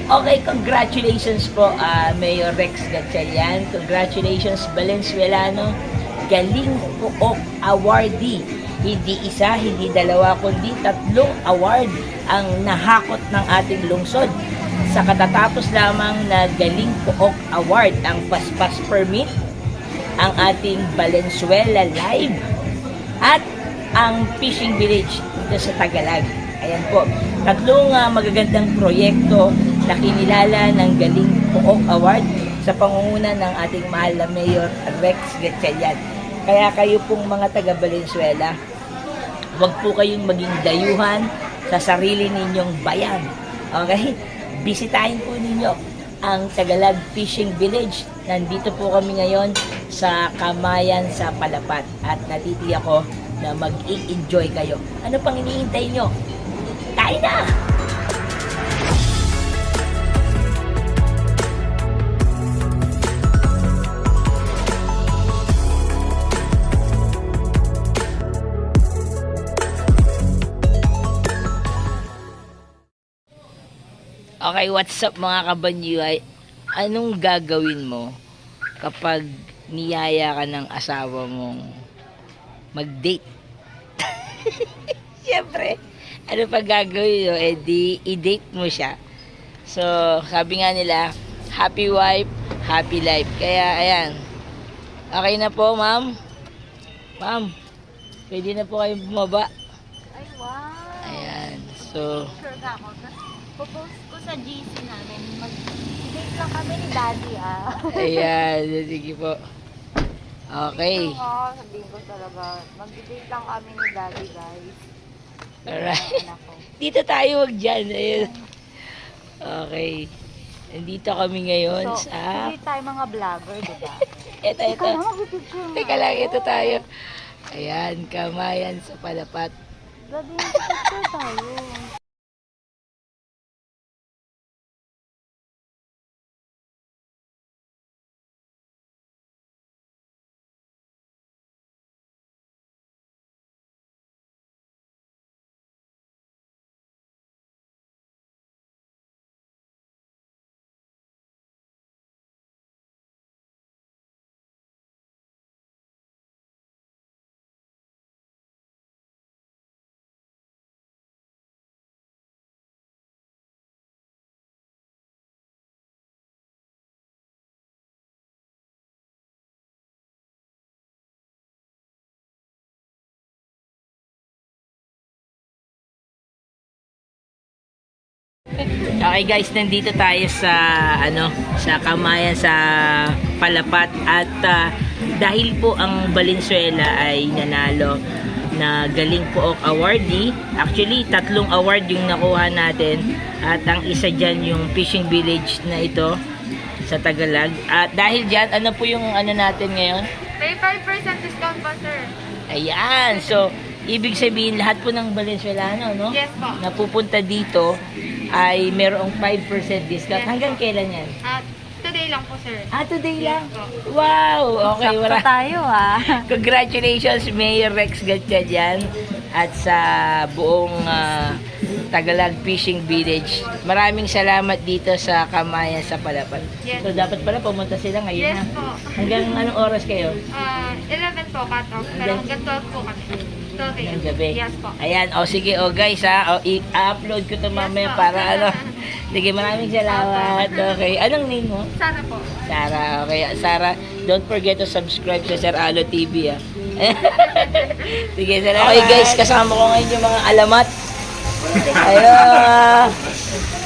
Okay, congratulations po, Mayor Rex Gatchalian. Congratulations, Valenzuelano. Galing Pook Awardee. Hindi isa, hindi dalawa, kundi 3 award ang nahakot ng ating lungsod. Sa katatapos lamang na Galing Pook Award, ang Paspas Permit, ang ating Valenzuela Live, at ang Fishing Village dito sa Tagalog. Ayan po, 3 magagandang proyekto na kinilala ng Galing Pook Award sa pangunguna ng ating mahal na Mayor Rex Gatchalian. Kaya kayo pong mga taga Valenzuela, huwag po kayong maging dayuhan sa sarili ninyong bayan. Okay? Bisitahin po ninyo ang Tagalog Fishing Village. Nandito po kami ngayon sa Kamayan sa Palapat at natitiyak ko na mag-i-enjoy kayo. Ano pang iniintay nyo? Kain na! Okay, what's up mga kabanyuay? Anong gagawin mo kapag niyaya ka ng asawa mong mag-date? Siyempre, ano pa gagawin mo? Eh di, i-date mo siya. So, sabi nga nila, happy wife, happy life. Kaya, ayan. Okay na po, ma'am? Ma'am, pwede na po kayong bumaba. Ay, wow. Ayan, so... Sure ka ako. Popost ko sa GC namin. Mag-date lang kami ni Daddy, Ayan, sige po. Okay. Oo, sabihin ko talaga. Mag-date lang kami ni Daddy, guys. Alright. Anak ko. Dito tayo, wag dyan. Ayun. Okay. Nandito kami ngayon So, sa... hindi tayo mga vlogger, diba? Ito. Ikaw na mag-picture. Teka lang, ito tayo. Ayan, Kamayan sa Palapat. Daddy, mag-picture tayo. Okay guys, nandito tayo sa sa Kamayan sa Palapat at dahil po ang Valenzuela ay nanalo na Galing Pook Awardee. Actually, 3 award yung nakuha natin at ang isa dyan yung Fishing Village na ito sa Tagalog. At dahil dyan, ano po yung natin ngayon? May 5% discount pa, sir. Ayan, so ibig sabihin lahat po ng Valenzuelano, no? Yes po. Na pupunta dito ay merong 5% discount. Yes, Hanggang kailan yan? Today lang po, sir. Today Yes lang? po. Wow! Okay, Sakto tayo, Congratulations, Mayor Rex Gatchalian at sa buong Tagalog Fishing Village. Maraming salamat dito sa Kamayan sa Palapat. Yes. So, dapat pala pumunta sila ngayon Yes na. po. Hanggang anong oras kayo? 11 po, cut-off. Pero hanggang 12 po kami. 12 Ng gabi. Yes po. Ayan, sige, guys i-upload ko to mamaya Yes, po. para Sige, maraming salamat. Okay, anong name mo? Sana po. Sarah, okay. Sarah, don't forget to subscribe sa Sir Alo TV, Sige, salamat. Okay guys, kasama ko ngayon yung mga alamat. Ayun,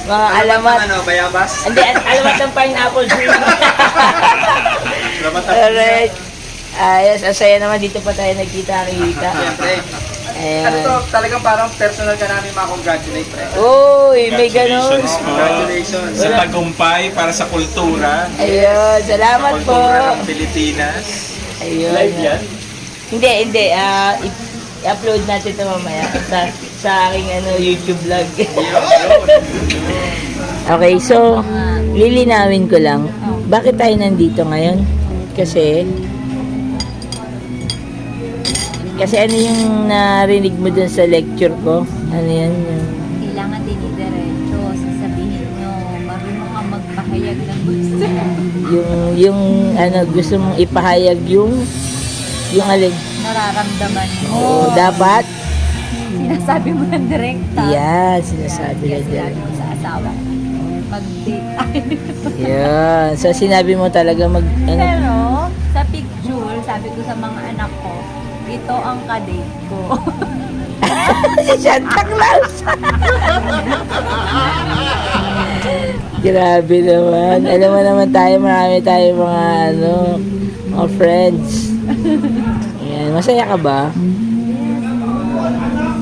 mga alamat. Bayabas? Hindi, alamat ng pineapple tree. Salamat. Alright. Yes, asaya naman dito pa tayo nagkita-kita. Siyempre. Ayan. Ano to, talagang parang personal ka namin ma-congratulate, pre. Uy, may ganun. Congratulations po. Congratulations. Sa tagumpay para sa kultura. Ayun, salamat po. Kultura ng Pilipinas. Ayun. Live yan? Hindi. I-upload natin ito mamaya sa aking YouTube vlog. Okay, so lilinawin ko lang. Bakit tayo nandito ngayon? Kasi ano yung narinig mo dun sa lecture ko? Ano yan? Kailangan din i-diretso. Sasabihin nyo, marunong yung ano, gusto mong ipahayag yung alin. Nararamdaman mo. Oo, dapat. Sinasabi mo ng direkta. Yan, sinasabi na Kaya dyan. sinabi ko sa asawa ko, mag-date tayo. Yan. So, sinabi mo talaga ano, Pero, sa picture, sabi ko sa mga anak ko, ito ang kadate ko. si Santa Claus. Grabe naman. Alam mo naman tayo, marami tayo mga mga friends. Yan. Masaya ka ba?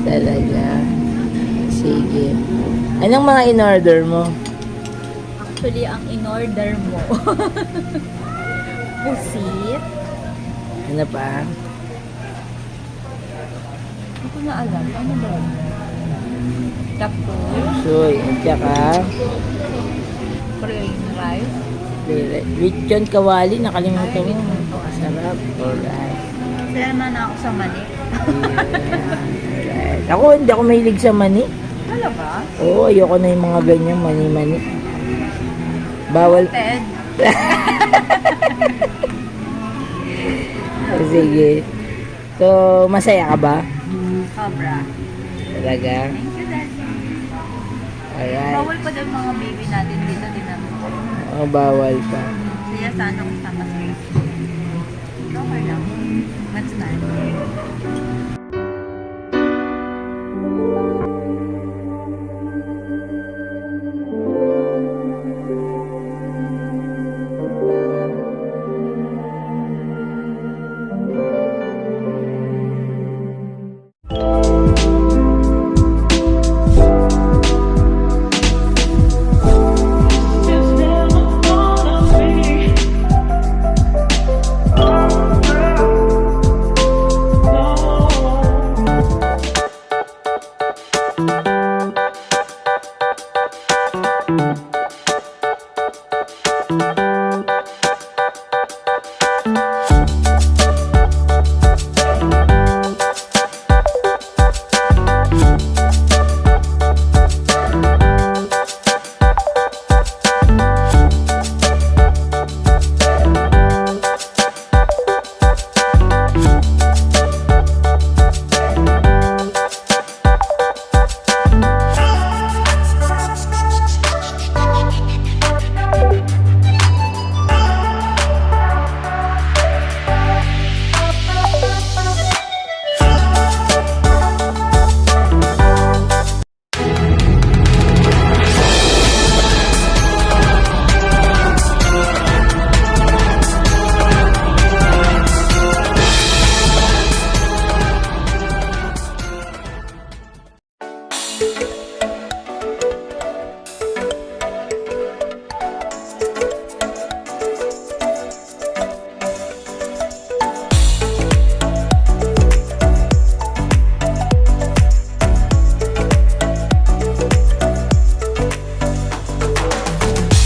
Talaga. Sige. Anong mga in-order mo? Actually, ang in-order mo, pusit. Ano pa? Hindi ko na alam. Ano ba? Tapos, Soy. At saka, plain rice. lechon kawali. Nakalimutan mo. Masarap. Alright. Kaya naman ako sa mani. Alright. Ako, hindi ako mahilig sa mani. Talaga? Oo, ayoko na yung mga ganyan, mani-mani. Bawal. Ted. Sige. So, masaya ka ba? Sobra. Talaga? Thank you, Daddy. Alright. Bawal pa daw mga baby natin dito din naman. Oh, bawal pa. Kaya sana kasama sa Facebook. Okay lang. Let's start.